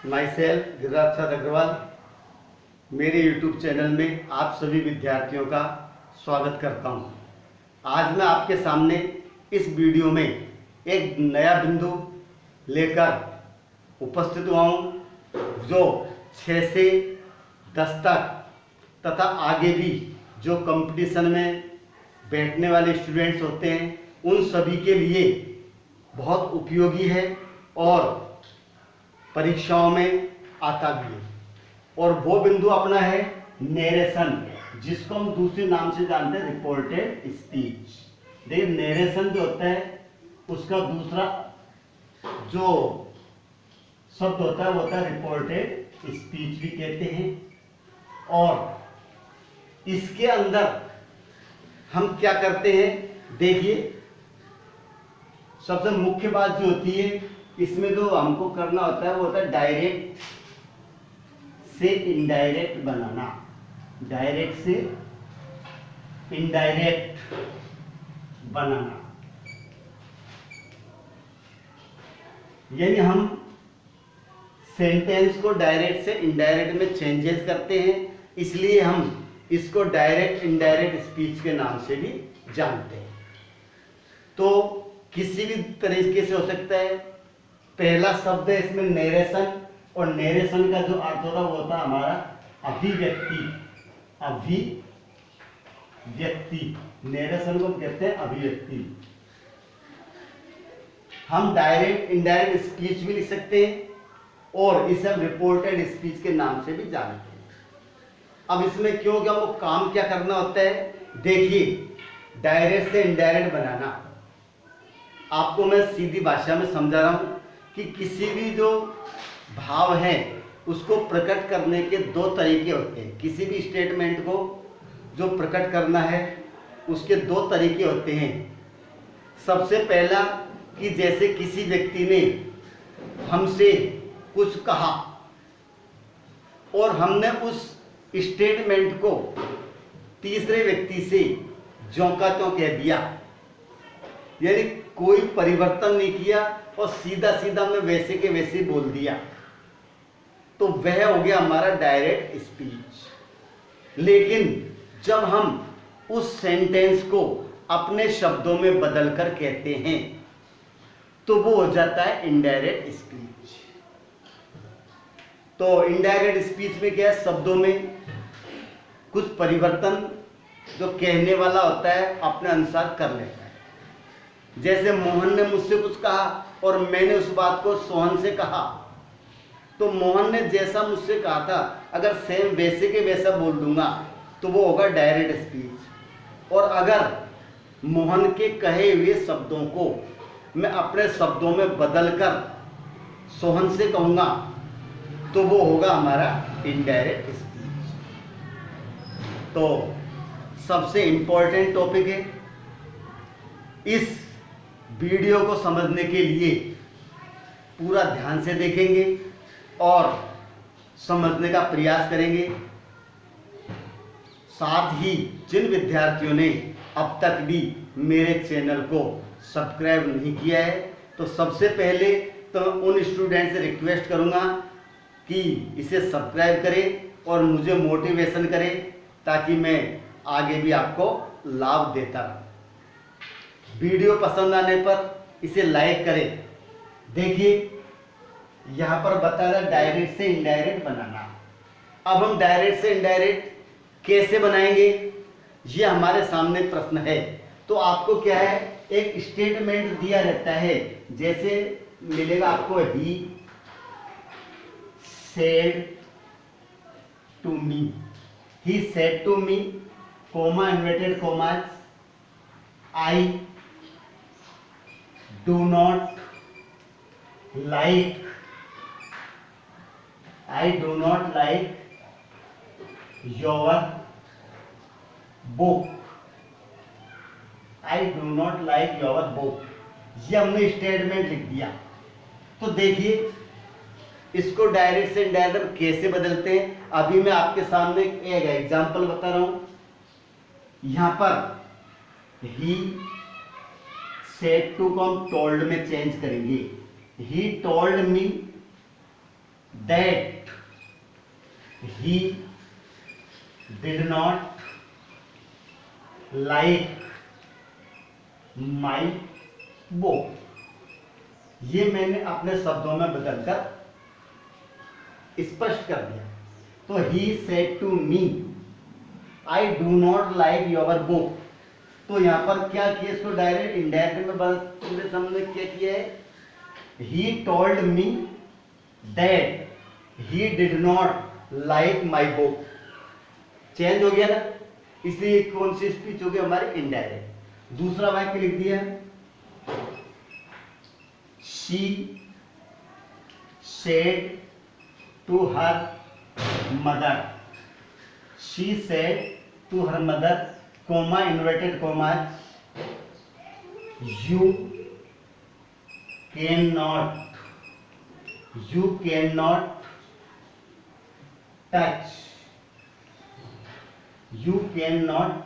My self Giriraj प्रसाद अग्रवाल। मेरे YouTube channel में आप सभी विद्यार्थियों का स्वागत करता हूं। आज मैं आपके सामने इस वीडियो में एक नया बिंदु लेकर उपस्थित हुआ हूं जो 6 से 10 तक तथा आगे भी जो कंपटीशन में बैठने वाले स्टूडेंट्स होते हैं उन सभी के लिए बहुत उपयोगी है और परीक्षाओं में आता भी है। और वो बिंदु अपना है नरेशन, जिसको हम दूसरे नाम से जानते हैं रिपोर्टेड स्पीच। देखिए नरेशन जो होता है उसका दूसरा जो शब्द होता है वो होता है रिपोर्टेड स्पीच भी कहते हैं। और इसके अंदर हम क्या करते हैं, देखिए सबसे मुख्य बात जो होती है इसमें जो हमको करना होता है वो होता है डायरेक्ट से इनडायरेक्ट बनाना, डायरेक्ट से इनडायरेक्ट बनाना। यानी हम सेंटेंस को डायरेक्ट से इनडायरेक्ट में चेंजेस करते हैं, इसलिए हम इसको डायरेक्ट इनडायरेक्ट स्पीच के नाम से भी जानते हैं। तो किसी भी तरीके से हो सकता है। पहला शब्द है इसमें नरेशन, और नरेशन का जो अर्थ होता है वो होता है हमारा अभिव्यक्ति। अभिव्यक्ति नरेशन को कहते हैं अभिव्यक्ति। हम डायरेक्ट इनडायरेक्ट स्पीच भी लिख सकते हैं और इसे हम रिपोर्टेड स्पीच के नाम से भी जानते हैं। अब इसमें क्यों क्या वो काम क्या करना होता है, देखिए डायरेक्ट से इनडायरेक्ट बनाना आपको मैं सीधी भाषा में समझा रहा हूं कि किसी भी जो भाव है उसको प्रकट करने के दो तरीके होते हैं। किसी भी स्टेटमेंट को जो प्रकट करना है उसके दो तरीके होते हैं। सबसे पहला कि जैसे किसी व्यक्ति ने हमसे कुछ कहा और हमने उस स्टेटमेंट को तीसरे व्यक्ति से ज्यों का त्यों कह दिया, यानी कोई परिवर्तन नहीं किया और सीधा सीधा हमने वैसे के वैसे बोल दिया, तो वह हो गया हमारा डायरेक्ट स्पीच। लेकिन जब हम उस सेंटेंस को अपने शब्दों में बदलकर कहते हैं तो वो हो जाता है इनडायरेक्ट स्पीच। तो इनडायरेक्ट स्पीच में क्या है, शब्दों में कुछ परिवर्तन जो कहने वाला होता है अपने अनुसार कर लेता है। जैसे मोहन ने मुझसे कुछ कहा और मैंने उस बात को सोहन से कहा, तो मोहन ने जैसा मुझसे कहा था अगर सेम वैसे के वैसा बोल दूंगा तो वो होगा डायरेक्ट स्पीच। और अगर मोहन के कहे हुए शब्दों को मैं अपने शब्दों में बदलकर सोहन से कहूंगा तो वो होगा हमारा इनडायरेक्ट स्पीच। तो सबसे इंपॉर्टेंट टॉपिक है, इस वीडियो को समझने के लिए पूरा ध्यान से देखेंगे और समझने का प्रयास करेंगे। साथ ही जिन विद्यार्थियों ने अब तक भी मेरे चैनल को सब्सक्राइब नहीं किया है तो सबसे पहले तो उन स्टूडेंट से रिक्वेस्ट करूंगा कि इसे सब्सक्राइब करें और मुझे मोटिवेशन करें ताकि मैं आगे भी आपको लाभ देता रहूं। वीडियो पसंद आने पर इसे लाइक करें। देखिए यहाँ पर बता रहा डायरेक्ट से इनडायरेक्ट बनाना। अब हम डायरेक्ट से इनडायरेक्ट कैसे बनाएंगे, ये हमारे सामने प्रश्न है। तो आपको क्या है, एक स्टेटमेंट दिया रहता है, जैसे मिलेगा आपको he said to me, he said to me, comma inverted commas, I do not like, I do not like your book, I do not like your book। ये हमने स्टेटमेंट लिख दिया। तो देखिए इसको डायरेक्ट से इनडायरेक्ट कैसे बदलते हैं, अभी मैं आपके सामने एक एग्जांपल बता रहा हूं। यहां पर ही सेड टू को हम टोल्ड में चेंज करेंगे। He told me that he did not like my book। ये मैंने अपने शब्दों में बदलकर स्पष्ट कर दिया। तो he said to me I do not like your book। तो यहाँ पर क्या किया, इसको डायरेक्ट इनडायरेक्ट में बदलते समझ क्या किया है, he told me that he did not like my book। Change हो गया ना, इसलिए कौन सी स्पीच हो गई हमारी, इनडायरेक्ट। दूसरा वाक्य लिख दिया, she said to her mother। she said to her mother, comma inverted commas, you cannot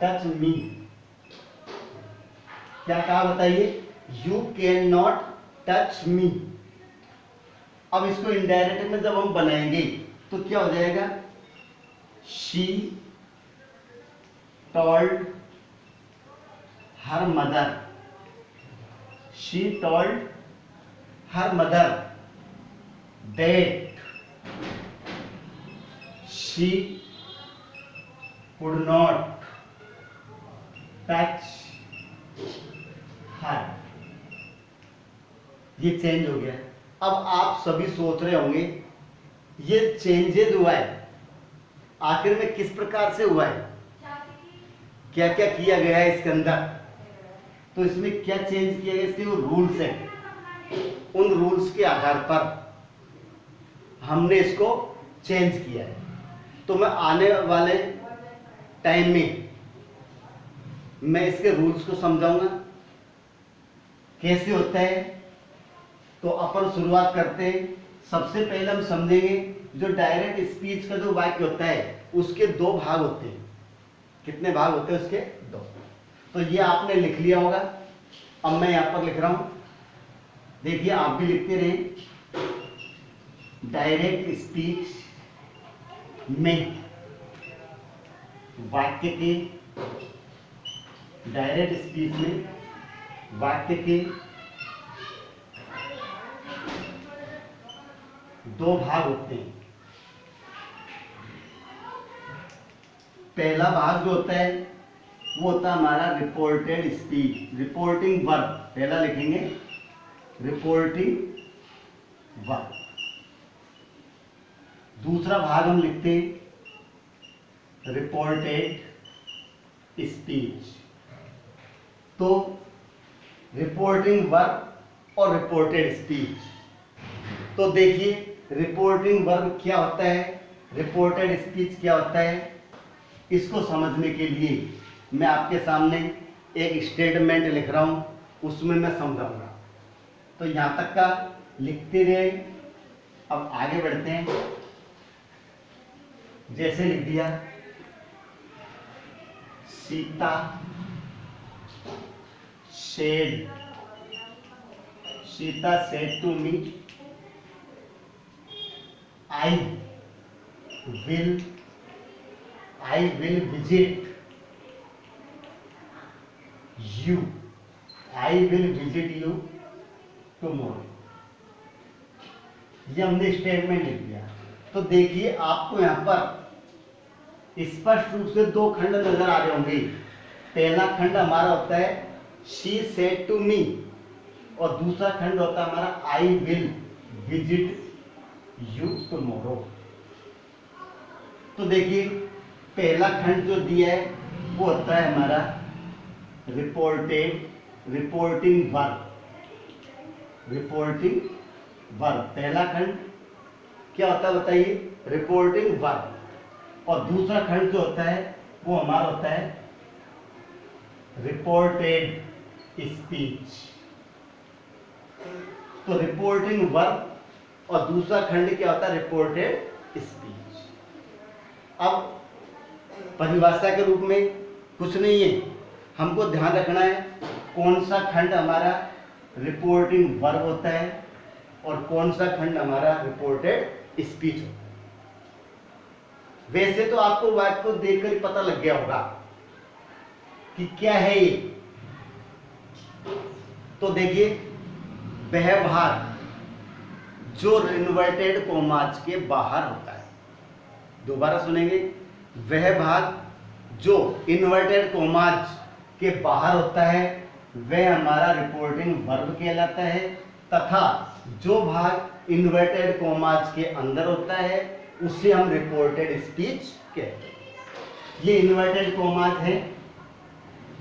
touch me। क्या कहा बताइए, you cannot touch me। अब इसको इनडायरेक्ट में जब हम बनाएंगे तो क्या हो जाएगा, she told her mother that she could not touch her। ये चेंज हो गया। अब आप सभी सोच रहे होंगे ये चेंजेज हुआ है, आखिर में किस प्रकार से हुआ है, क्या क्या किया गया है इसके अंदर। तो इसमें क्या चेंज किया गया, इसके जो रूल्स हैं, उन रूल्स के आधार पर हमने इसको चेंज किया है। तो मैं आने वाले टाइम में मैं इसके रूल्स को समझाऊंगा कैसे होता है। तो अपन शुरुआत करते हैं। सबसे पहले हम समझेंगे जो डायरेक्ट स्पीच का जो वाक्य होता है उसके दो भाग होते हैं। कितने भाग होते हैं उसके, दो। तो ये आपने लिख लिया होगा। अब मैं यहां पर लिख रहा हूं, देखिए आप भी लिखते रहे। डायरेक्ट स्पीच में वाक्य के, डायरेक्ट स्पीच में वाक्य के दो भाग होते हैं। पहला भाग जो होता है वो होता है हमारा रिपोर्टेड स्पीच, रिपोर्टिंग वर्ब। पहला लिखेंगे रिपोर्टिंग वर्ब। दूसरा भाग हम लिखते हैं रिपोर्टेड स्पीच। तो रिपोर्टिंग वर्ब और रिपोर्टेड स्पीच। तो देखिए रिपोर्टिंग वर्ब क्या होता है, रिपोर्टेड स्पीच क्या होता है, इसको समझने के लिए मैं आपके सामने एक स्टेटमेंट लिख रहा हूं, उसमें मैं समझाऊंगा। तो यहां तक का लिखते रहे। अब आगे बढ़ते हैं। जैसे लिख दिया, Sita said to me I will visit you tomorrow। ये हमने स्टेटमेंट लिख दिया। तो देखिए आपको यहाँ पर स्पष्ट रूप से दो खंड नजर आ रहे होंगे। पहला खंड हमारा होता है she said to me और दूसरा खंड होता है हमारा I will visit you tomorrow। तो देखिए पहला खंड जो दिया है वो होता है हमारा रिपोर्टिंग वर्ब। पहला खंड क्या होता है बताइए, रिपोर्टिंग वर्ब। और दूसरा खंड जो होता है वो हमारा होता है रिपोर्टेड स्पीच। तो रिपोर्टिंग वर्ब और दूसरा खंड क्या होता है, रिपोर्टेड स्पीच। अब परिभाषा के रूप में कुछ नहीं है, हमको ध्यान रखना है कौन सा खंड हमारा रिपोर्टिंग वर्ब होता है और कौन सा खंड हमारा रिपोर्टेड स्पीच होता है। वैसे तो आपको वाक्य को देखकर ही पता लग गया होगा कि क्या है ये। तो देखिए, वह भाग जो इन्वर्टेड कॉमास के बाहर होता है, दोबारा सुनेंगे, वह भाग जो इन्वर्टेड कॉमास के बाहर होता है वह हमारा रिपोर्टिंग वर्ब कहलाता है, तथा जो भाग इन्वर्टेड कॉमास के अंदर होता है उसे हम रिपोर्टेड स्पीच कहते हैं। ये इन्वर्टेड कॉमास है,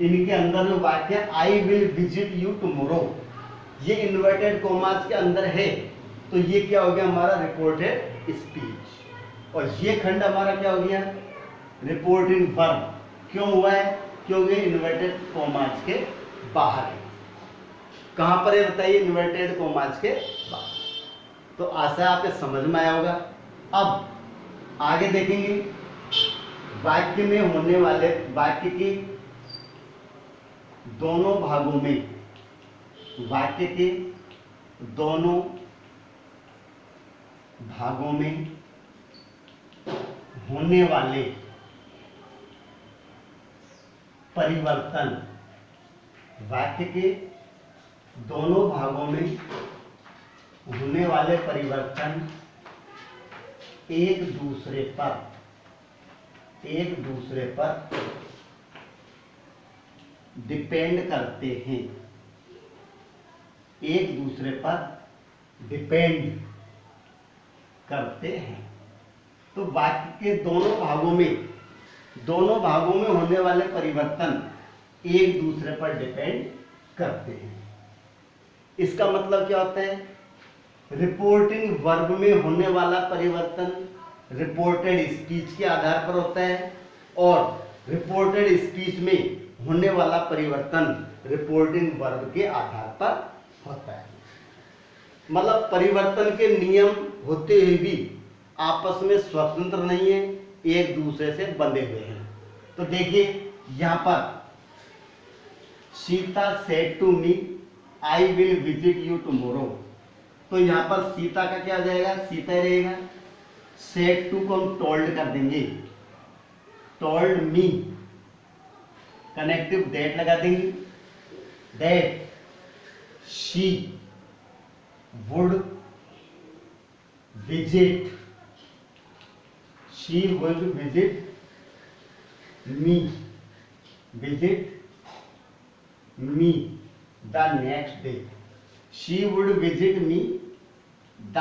इनके अंदर जो वाक्य आई विल विजिट यू टुमारो, ये इन्वर्टेड कॉमास के अंदर है, तो ये क्या हो गया हमारा रिपोर्टेड स्पीच। और ये खंड हमारा क्या हो गया रिपोर्टिंग वर्ब। क्यों हुआ है? क्योंकि इन्वर्टेड कॉमास के बाहर है। कहां पर है बताइए? इन्वर्टेड कॉमास के बाहर। तो आशा है आपके समझ में आया होगा। अब आगे देखेंगे, वाक्य में होने वाले वाक्य के दोनों भागों में, वाक्य के दोनों भागों में होने वाले परिवर्तन, वाक्य के दोनों भागों में होने वाले परिवर्तन एक दूसरे पर डिपेंड करते हैं, एक दूसरे पर डिपेंड करते हैं। तो वाक्य के दोनों भागों में होने वाले परिवर्तन एक दूसरे पर डिपेंड करते हैं। इसका मतलब क्या होता है? रिपोर्टिंग वर्ब में होने वाला परिवर्तन रिपोर्टेड स्पीच के आधार पर होता है, और रिपोर्टेड स्पीच में होने वाला परिवर्तन रिपोर्टिंग वर्ब के आधार पर होता है। मतलब परिवर्तन के नियम होते हुए भी आपस में स्वतंत्र नहीं है, एक दूसरे से बंधे हुए हैं। तो देखिए यहां पर Sita said to me I will visit you tomorrow, तो यहां पर सीता का क्या हो जाएगा? सीता रहेगा। सेड टू को हम टोल्ड कर देंगे, टोल्ड मी, कनेक्टिव दैट लगा देंगे, that she would visit, she would visit me, visit me the next day, she would visit me the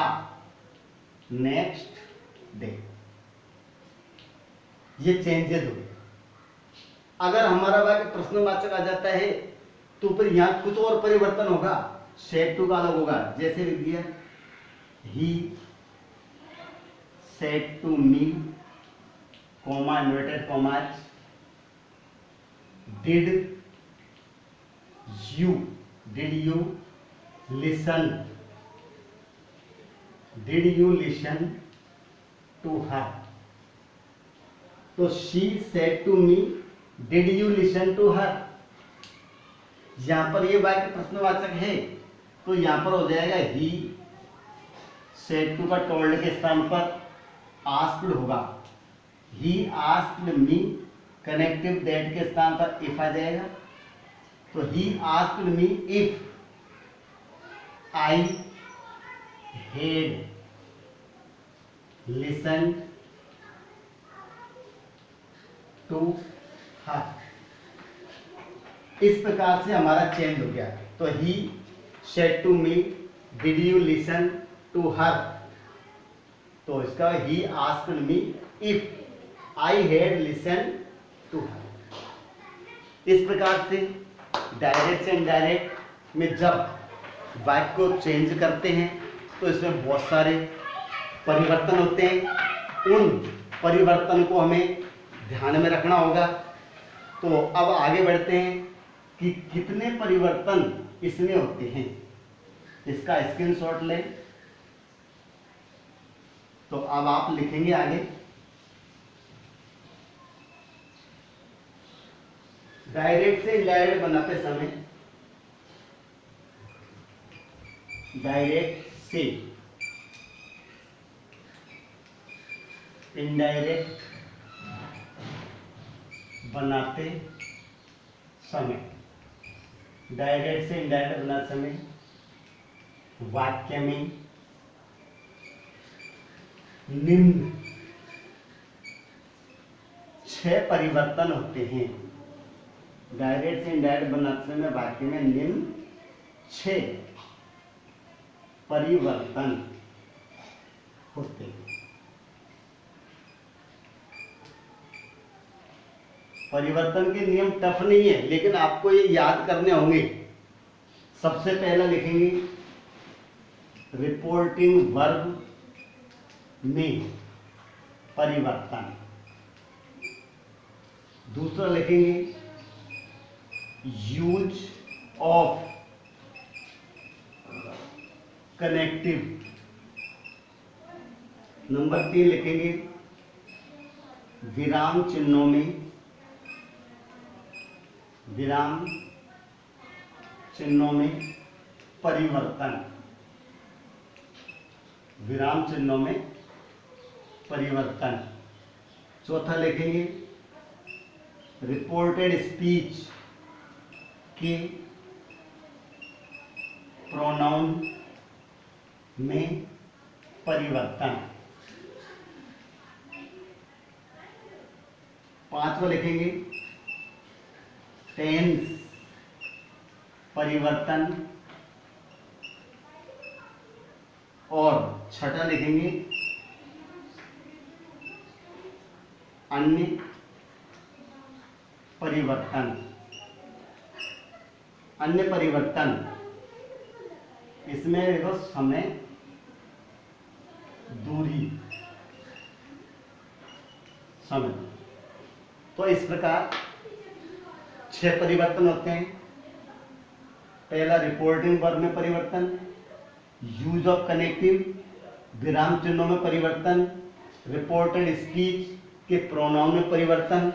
next day. ये चेंजेस हो गए। अगर हमारा वाक्य प्रश्नवाचक आ जाता है तो फिर यहां कुछ और परिवर्तन होगा, सेड टू का अलग होगा। जैसे लिख दिया ही said to me, comma inverted commas, did you listen, did you listen to her. तो she said to me, did you listen to her. यहां पर ये वाक्य प्रश्नवाचक है तो यहां पर हो जाएगा ही सेड टू का टोल्ड के स्थान पर आस्क्ड होगा, he asked me, connective that के स्थान पर इफ आ जाएगा। तो he asked me if I had listened to her. इस प्रकार से हमारा चेंज हो गया। तो he said to me, did you listen to her, तो इसका he asked me if I had listen to her. इस प्रकार से डायरेक्ट से इनडायरेक्ट में जब वाक्य को चेंज करते हैं तो इसमें बहुत सारे परिवर्तन होते हैं। उन परिवर्तन को हमें ध्यान में रखना होगा। तो अब आगे बढ़ते हैं कि कितने परिवर्तन इसमें होते हैं। इसका स्क्रीनशॉट लें। तो अब आप लिखेंगे आगे, डायरेक्ट से इनडायरेक्ट बनाते समय, डायरेक्ट से इनडायरेक्ट बनाते समय, डायरेक्ट से इनडायरेक्ट बनाते समय वाक्य में निम्न 6 परिवर्तन होते हैं। डायरेक्ट से इनडायरेक्ट बनाते समय वाक्य में निम्न 6 परिवर्तन होते हैं। परिवर्तन के नियम टफ नहीं है, लेकिन आपको ये याद करने होंगे। सबसे पहला लिखेंगे रिपोर्टिंग वर्ब में परिवर्तन। दूसरा लिखेंगे यूज ऑफ कनेक्टिव। नंबर 3 लिखेंगे विराम चिन्हों में परिवर्तन। विराम चिन्हों में परिवर्तन। चौथा लिखेंगे रिपोर्टेड स्पीच के प्रोनाउन में परिवर्तन। पांचवा लिखेंगे टेंस परिवर्तन। और छठा लिखेंगे अन्य परिवर्तन। अन्य परिवर्तन इसमें देखो समय, दूरी, समय। तो इस प्रकार 6 परिवर्तन होते हैं। पहला रिपोर्टिंग वर्ब में परिवर्तन, यूज ऑफ कनेक्टिव, विराम चिन्हों में परिवर्तन, रिपोर्टेड स्पीच के प्रोनाउन में परिवर्तन,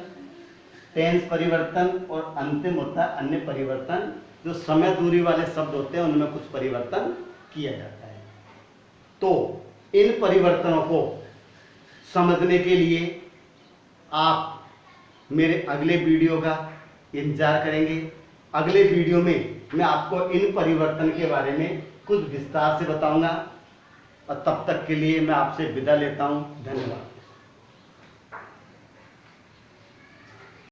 टेंस परिवर्तन और अंतिम होता है अन्य परिवर्तन। जो समय दूरी वाले शब्द होते हैं उनमें कुछ परिवर्तन किया जाता है। तो इन परिवर्तनों को समझने के लिए आप मेरे अगले वीडियो का इंतजार करेंगे। अगले वीडियो में मैं आपको इन परिवर्तन के बारे में कुछ विस्तार से बताऊंगा। और तब तक के लिए मैं आपसे विदा लेता हूं। धन्यवाद।